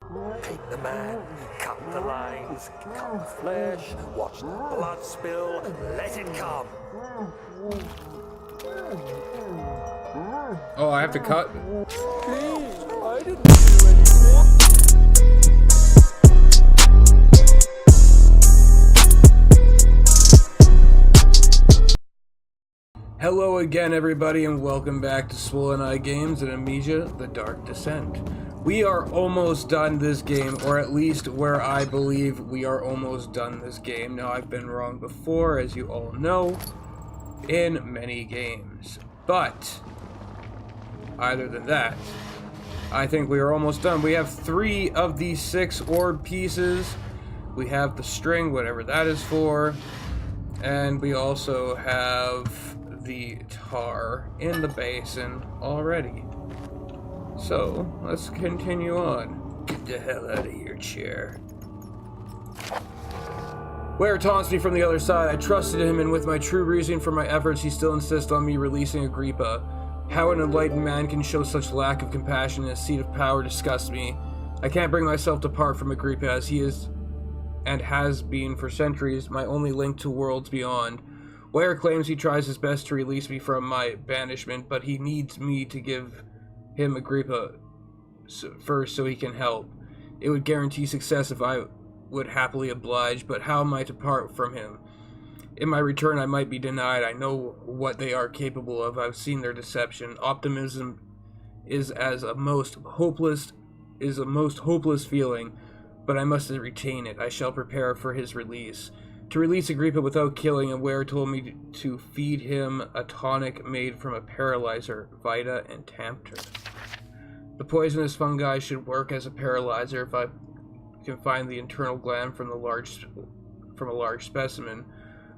Take the man, cut the lines, cut the flesh, watch the blood spill, let it come. Oh, I have to cut? Please, I didn't do anything. Hello again, everybody, and welcome back to Swollen Eye Games and Amnesia, The Dark Descent. We are almost done this game, or at least where I believe we are almost done this game. Now, I've been wrong before, as you all know, in many games. But, other than that, I think we are almost done. We have 3 of these 6 orb pieces. We have the string, whatever that is for. And we also have the tar in the basin already. So, let's continue on. Get the hell out of here, chair. Ware taunts me from the other side. I trusted him, and with my true reason for my efforts, he still insists on me releasing Agrippa. How an enlightened man can show such lack of compassion in a seat of power disgusts me. I can't bring myself to part from Agrippa, as he is, and has been for centuries, my only link to worlds beyond. Ware claims he tries his best to release me from my banishment, but he needs me to give him Agrippa first so he can help. It would guarantee success if I would happily oblige, but how am I to part from him? In my return, I might be denied. I know what they are capable of. I've seen their deception. Optimism is a most hopeless feeling, but I must retain it. I shall prepare for his release. To release Agrippa without killing him, Ware told me to feed him a tonic made from a paralyzer, Vita and Tampter. The poisonous fungi should work as a paralyzer if I can find the internal gland from a large specimen.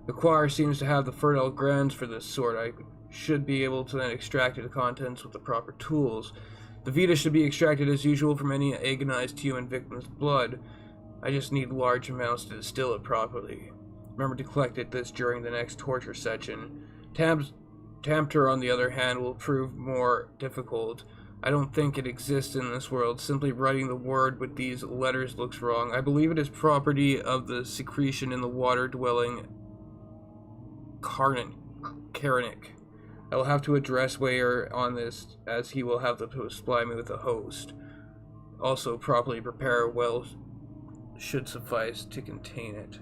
The Quire seems to have the fertile glands for this sort. I should be able to then extract the contents with the proper tools. The Vita should be extracted as usual from any agonized human victim's blood. I just need large amounts to distill it properly. Remember to collect it during the next torture session. Tampter, on the other hand, will prove more difficult. I don't think it exists in this world. Simply writing the word with these letters looks wrong. I believe it is property of the secretion in the water-dwelling Carnic. I will have to address Ware on this, as he will have to supply me with a host. Also, properly prepare well should suffice to contain it.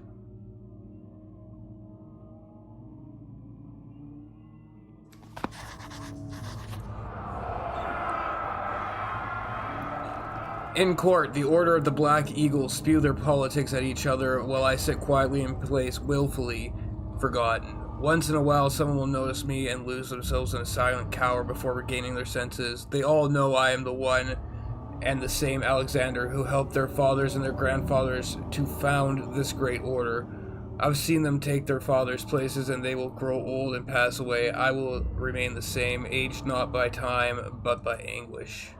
In court, the Order of the Black Eagle spew their politics at each other while I sit quietly in place, willfully forgotten. Once in a while, someone will notice me and lose themselves in a silent cower before regaining their senses. They all know I am the one and the same Alexander who helped their fathers and their grandfathers to found this great order. I've seen them take their fathers' places, and they will grow old and pass away. I will remain the same, aged not by time, but by anguish.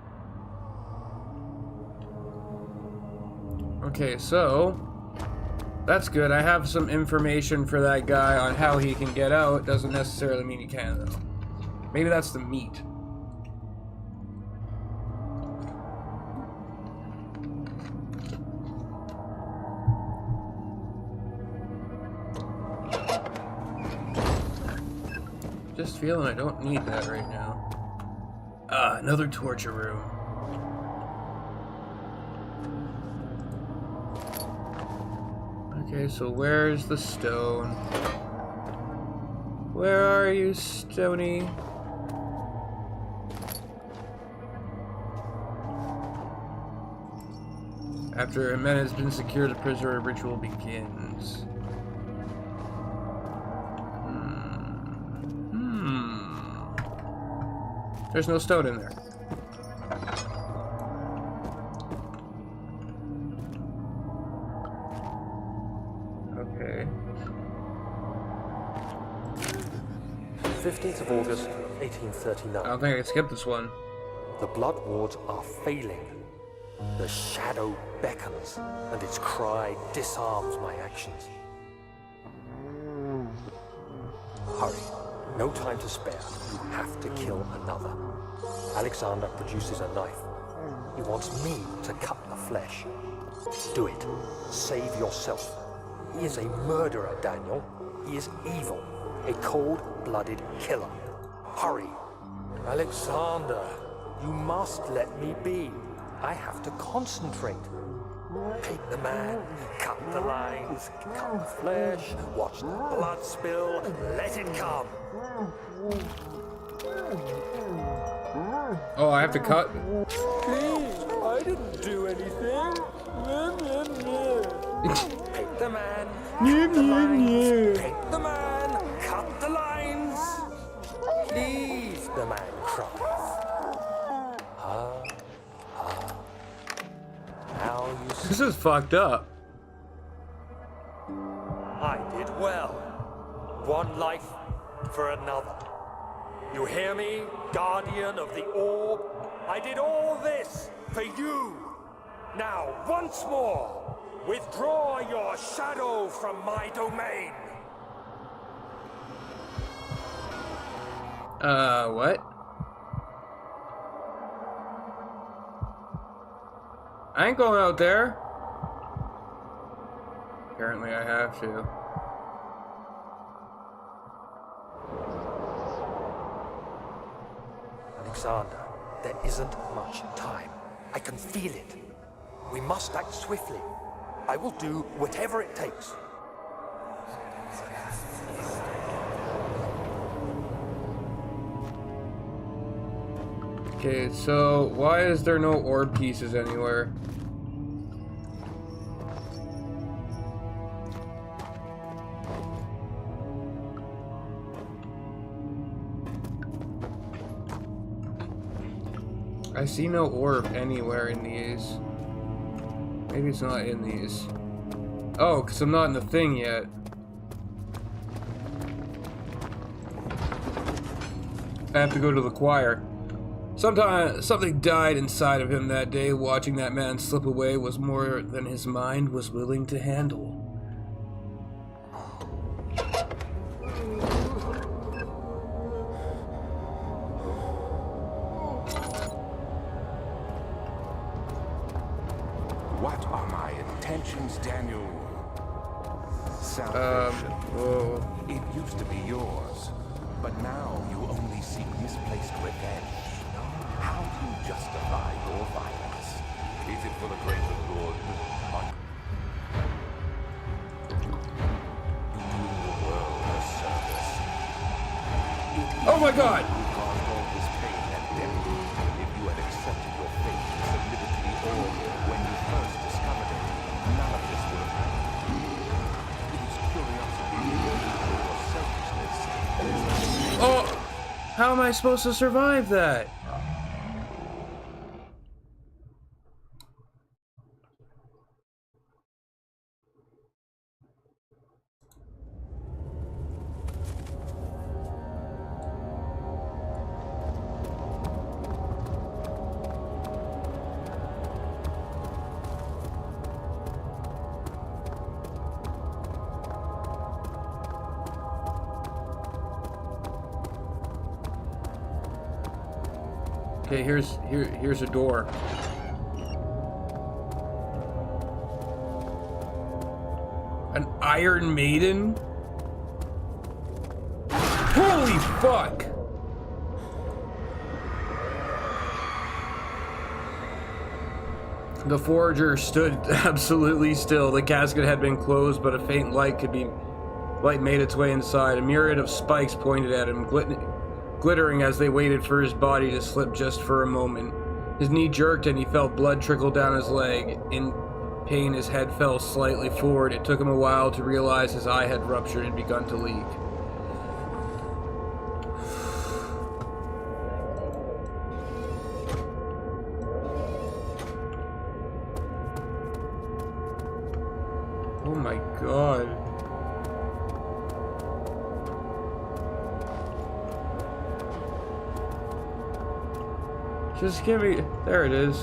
Okay, so that's good. I have some information for that guy on how he can get out. Doesn't necessarily mean he can, though. Maybe that's the meat. Just feeling I don't need that right now. Ah, another torture room. Okay, so where's the stone? Where are you, Stony? After a man has been secured, the prisoner ritual begins. There's no stone in there. Okay. 15th of August, 1839. I don't think I can skip this one. The blood wards are failing. The shadow beckons, and its cry disarms my actions. Hurry. No time to spare. You have to kill another. Alexander produces a knife. He wants me to cut the flesh. Do it. Save yourself. He is a murderer, Daniel. He is evil. A cold-blooded killer. Hurry. Alexander, you must let me be. I have to concentrate. Take the man, cut the lines, cut the flesh, watch the blood spill, let it come. Oh, I have to cut? Please, I didn't do anything. Take the man, cut the lines, take the man, cut the lines. Please, the man cries. Now you see. This is fucked up. I did well. One life for another. You hear me, guardian of the orb? I did all this for you. Now, once more, withdraw your shadow from my domain. What? I ain't going out there. Apparently I have to. Alexander, there isn't much time. I can feel it. We must act swiftly. I will do whatever it takes. Okay, so why is there no orb pieces anywhere? I see no orb anywhere in these. Maybe it's not in these. Oh, because I'm not in the thing yet. I have to go to the choir. Something died inside of him that day. Watching that man slip away was more than his mind was willing to handle. What are my intentions, Daniel? Whoa. It used to be yours, but now you only seek misplaced revenge. How do you justify your violence? Is it for the greater good? You do the world a service. Oh my God! You caused all this pain and death. If you had accepted your fate and submitted to the orb when you first discovered it, none of this would have happened. It is curiosity or selfishness. Oh! How am I supposed to survive that? Okay, here's a door. An Iron Maiden? Holy fuck! The forager stood absolutely still. The casket had been closed, but a faint light made its way inside. A myriad of spikes pointed at him, glittering as they waited for his body to slip just for a moment. His knee jerked and he felt blood trickle down his leg. In pain, his head fell slightly forward. It took him a while to realize his eye had ruptured and begun to leak. Oh my God. Just give me... There it is.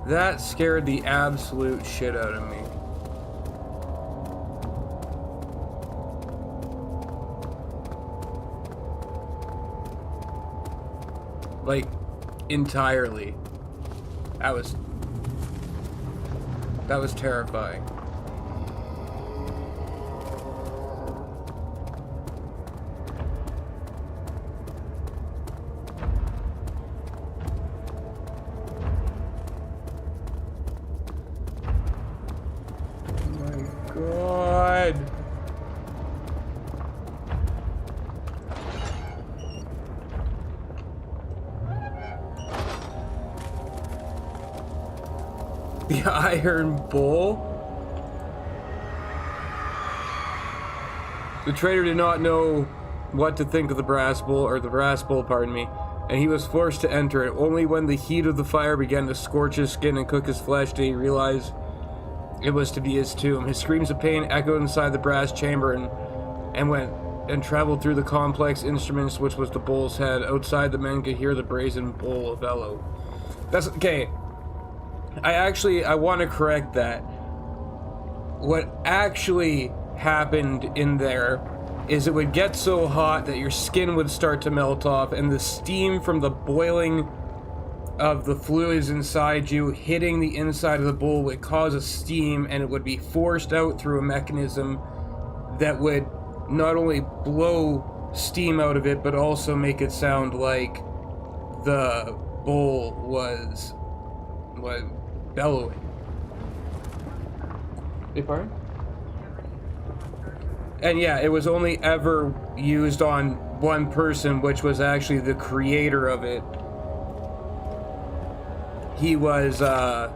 That scared the absolute shit out of me. Like, entirely. That was terrifying. God. The Iron Bull? The trader did not know what to think of the brass bull, or the brass bull, pardon me, and he was forced to enter it. Only when the heat of the fire began to scorch his skin and cook his flesh did he realize it was to be his tomb. His screams of pain echoed inside the brass chamber and traveled through the complex instruments, which was the bull's head. Outside, the men could hear the brazen bull bellow. That's okay. I want to correct that. What actually happened in there is it would get so hot that your skin would start to melt off, and the steam from the boiling of the fluids inside you hitting the inside of the bull would cause a steam, and it would be forced out through a mechanism that would not only blow steam out of it, but also make it sound like the bull was bellowing. Pardon? And yeah, it was only ever used on one person, which was actually the creator of it. He was the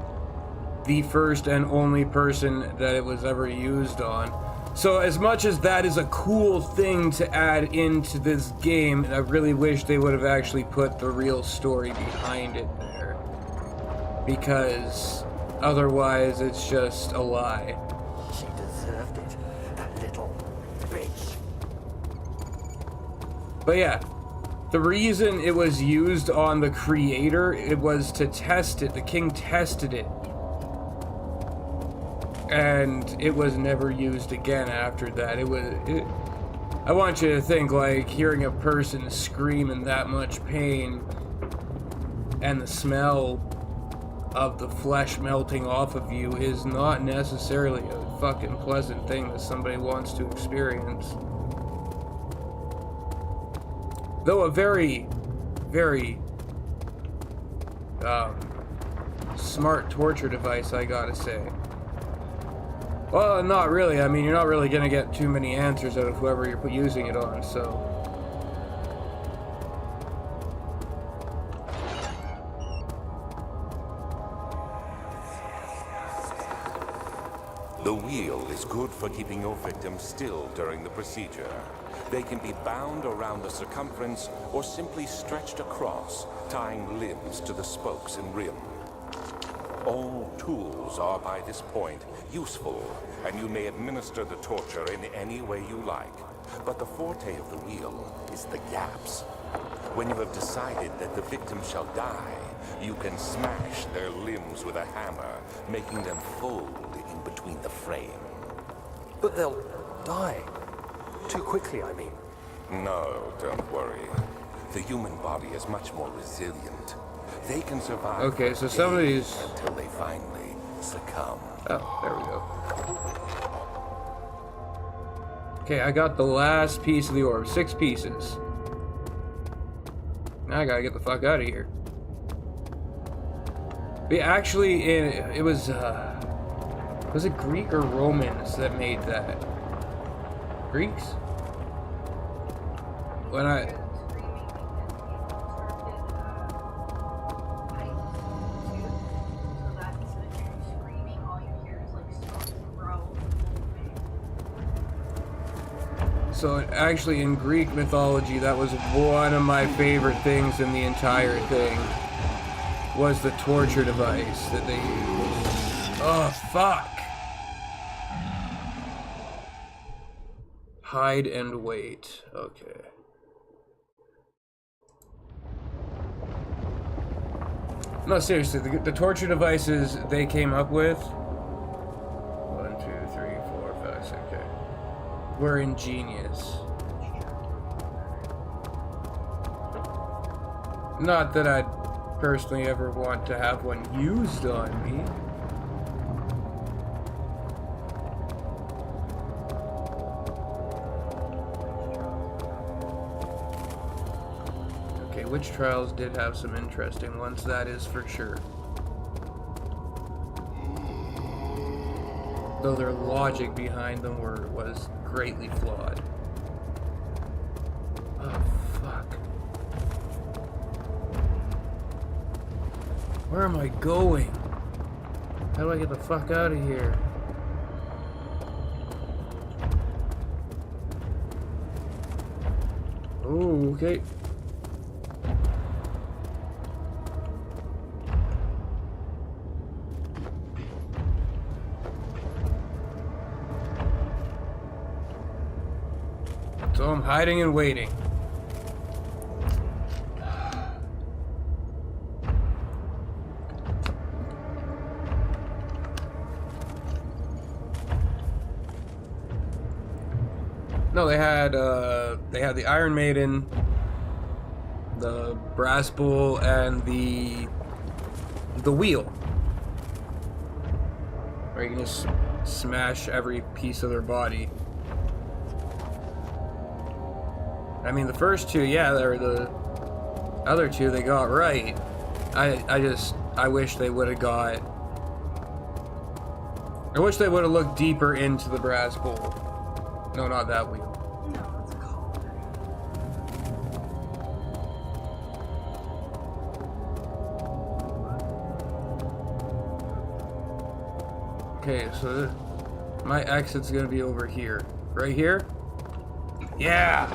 first and only person that it was ever used on. So as much as that is a cool thing to add into this game, I really wish they would have actually put the real story behind it there. Because otherwise it's just a lie. She deserved it, that little bitch. But yeah, the reason it was used on the creator, it was to test it. The king tested it. And it was never used again after that. I want you to think, like, hearing a person scream in that much pain and the smell of the flesh melting off of you is not necessarily a fucking pleasant thing that somebody wants to experience. Though a very, very smart torture device, I gotta say. Well, not really. I mean, you're not really gonna get too many answers out of whoever you're using it on, so. The wheel is good for keeping your victims still during the procedure. They can be bound around the circumference or simply stretched across, tying limbs to the spokes and rim. All tools are by this point useful, and you may administer the torture in any way you like. But the forte of the wheel is the gaps. When you have decided that the victim shall die, you can smash their limbs with a hammer, making them fold in between the frame. But they'll die. Too quickly, I mean. No, don't worry. The human body is much more resilient. They can survive. Okay, so some of these until they finally succumb. Oh, there we go. Okay, I got the last piece of the orb. 6 pieces. Now I gotta get the fuck out of here. But actually, it was it Greek or Romans that made that? Greeks? When I... So actually in Greek mythology, that was one of my favorite things in the entire thing, was the torture device that they used. Oh, fuck! Hide and wait. Okay. No, seriously, the torture devices they came up with. 1, 2, 3, 4, 5, 6. Okay. Were ingenious. Not that I'd personally ever want to have one used on me. Okay, witch trials did have some interesting ones, that is for sure. Though their logic behind them was greatly flawed. Oh, fuck. Where am I going? How do I get the fuck out of here? Oh, okay. So I'm hiding and waiting. No, they had the Iron Maiden, the brass bull, and the wheel, where you can just smash every piece of their body. I mean, the first two, yeah, they're the other two they got right. I wish they would have got. I wish they would have looked deeper into the brass bull. No, not that wheel. No, it's a call. Okay, so my exit's gonna be over here. Right here? Yeah!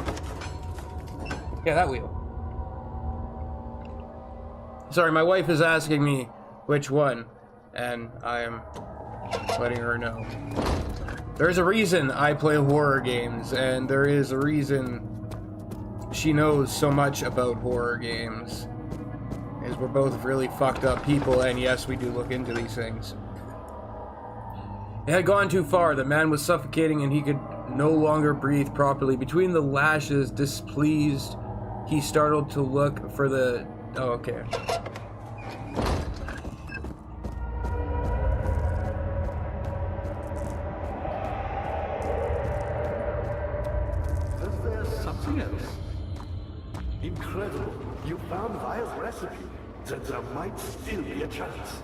Yeah, that wheel. Sorry, my wife is asking me which one, and I am letting her know. There's a reason I play horror games, and there is a reason she knows so much about horror games. Is we're both really fucked up people, and yes, we do look into these things. It had gone too far. The man was suffocating, and he could no longer breathe properly. Between the lashes, displeased, he startled to look for the... Oh, okay. Is there something else? Incredible. You found Vile's recipe. Then there might still be a chance.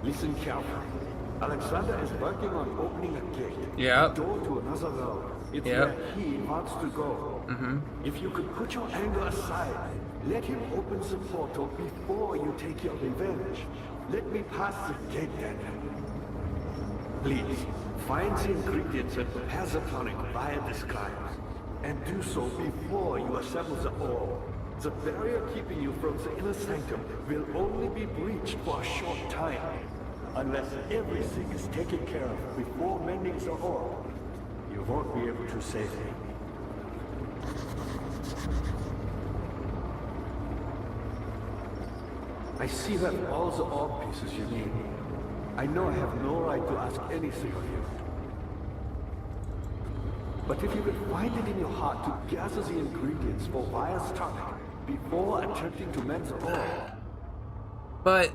Listen carefully. Alexander is working on opening a gate. Yeah. A door to another realm. It's Yeah. where he wants to go. If you could put your anger aside, let him open the portal before you take your revenge. Let me pass the gate, Daniel. Please, find the ingredients and prepare the tonic via describes. And do so before you assemble the orb. The barrier keeping you from the inner sanctum will only be breached for a short time. Unless everything is taken care of before mending the orb, you won't be able to save him. I see that all the orb pieces you need. I know I have no right to ask anything of you. But if you could find it in your heart to gather the ingredients for Vile's tonic before attempting to mend the orb, But...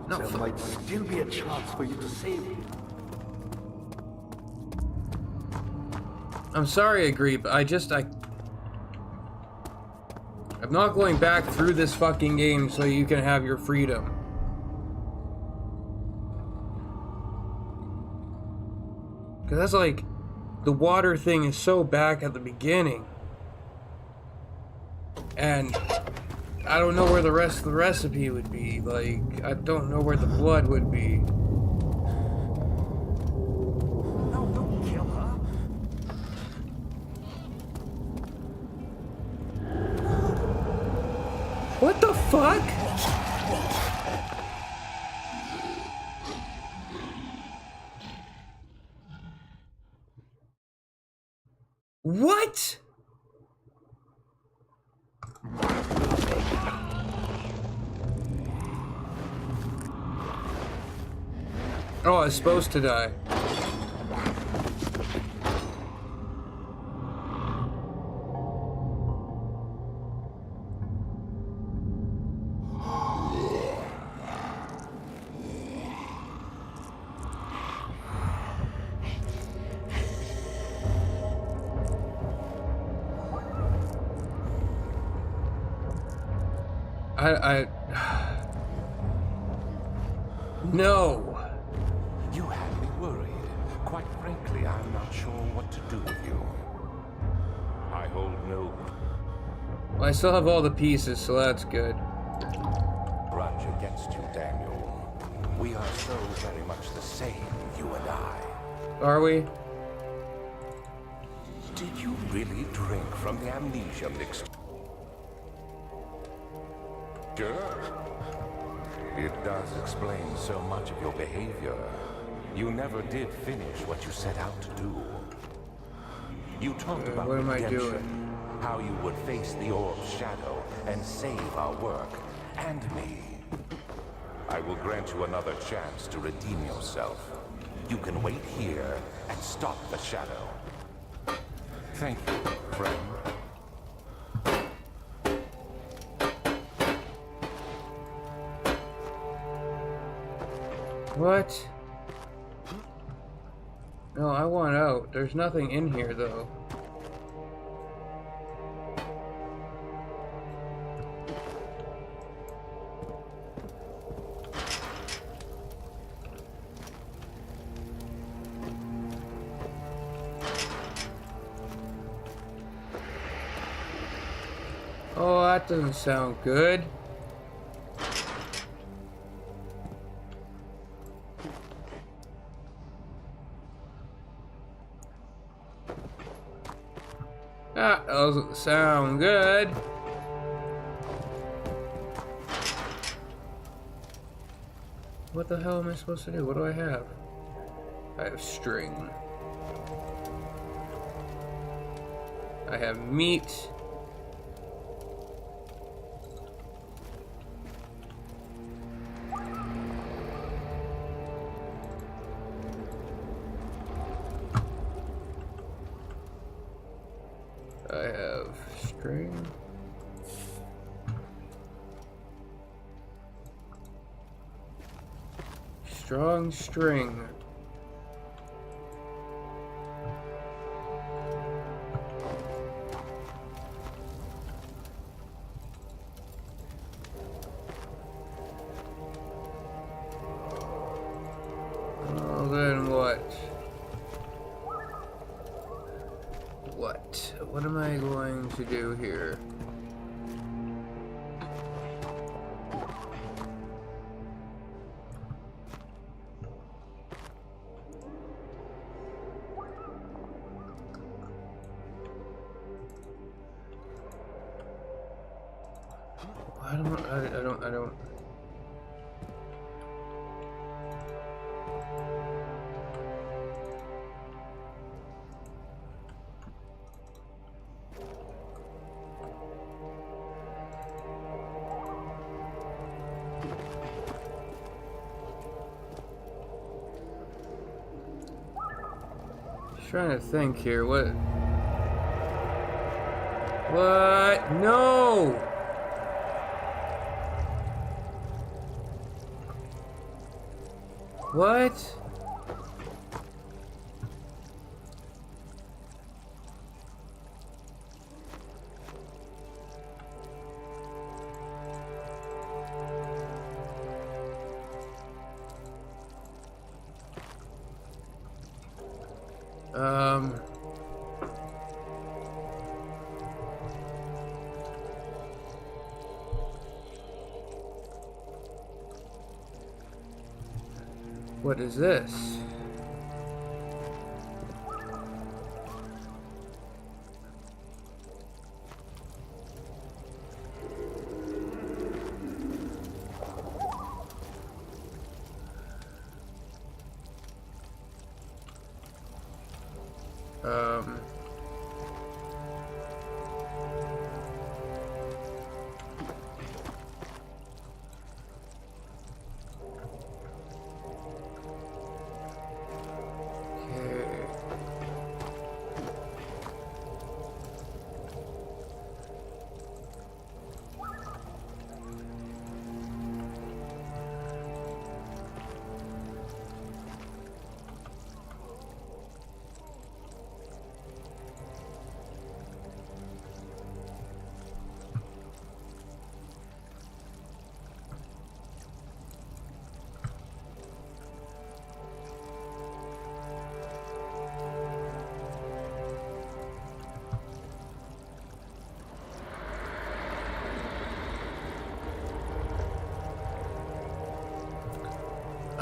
No, there might still be a chance for you to save him. I'm sorry, Agreep. I'm not going back through this fucking game so you can have your freedom. Cause that's like, the water thing is so back at the beginning. And I don't know where the rest of the recipe would be. Like, I don't know where the blood would be. No, don't kill her. What the fuck? What? Oh, I was supposed to die. I No. You had me worried. Quite frankly, I'm not sure what to do with you. I hold no Well, I still have all the pieces, so that's good. grudge against you, Daniel. We are so very much the same, you and I. Are we? Did you really drink from the amnesia mixture? Sure. It does explain so much of your behavior. You never did finish what you set out to do. You talked about what am I redemption, doing? how you would face the orb's shadow and save our work, and me. I will grant you another chance to redeem yourself. You can wait here and stop the shadow. Thank you, friend. What? No, I want out. There's nothing in here, though. Oh, that doesn't sound good. That doesn't sound good. What the hell am I supposed to do? What do I have? I have string. I have meat. I have string. Strong string. Well, then what? What am I going to do here? I don't. Trying to think here. What? No! What? What is this?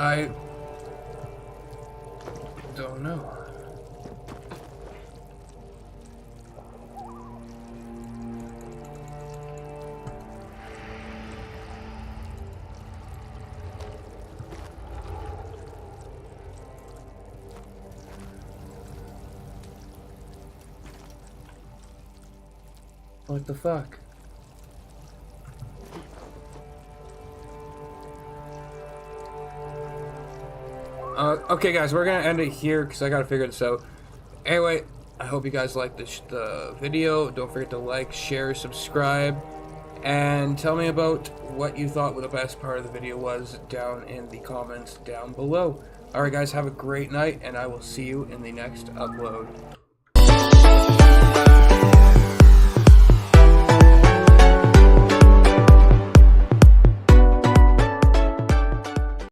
I don't know. What the fuck? Okay, guys, we're gonna end it here because I gotta figure this out. Anyway, I hope you guys liked the video. Don't forget to like, share, subscribe, and tell me about what you thought the best part of the video was down in the comments down below. Alright, guys, have a great night, and I will see you in the next upload.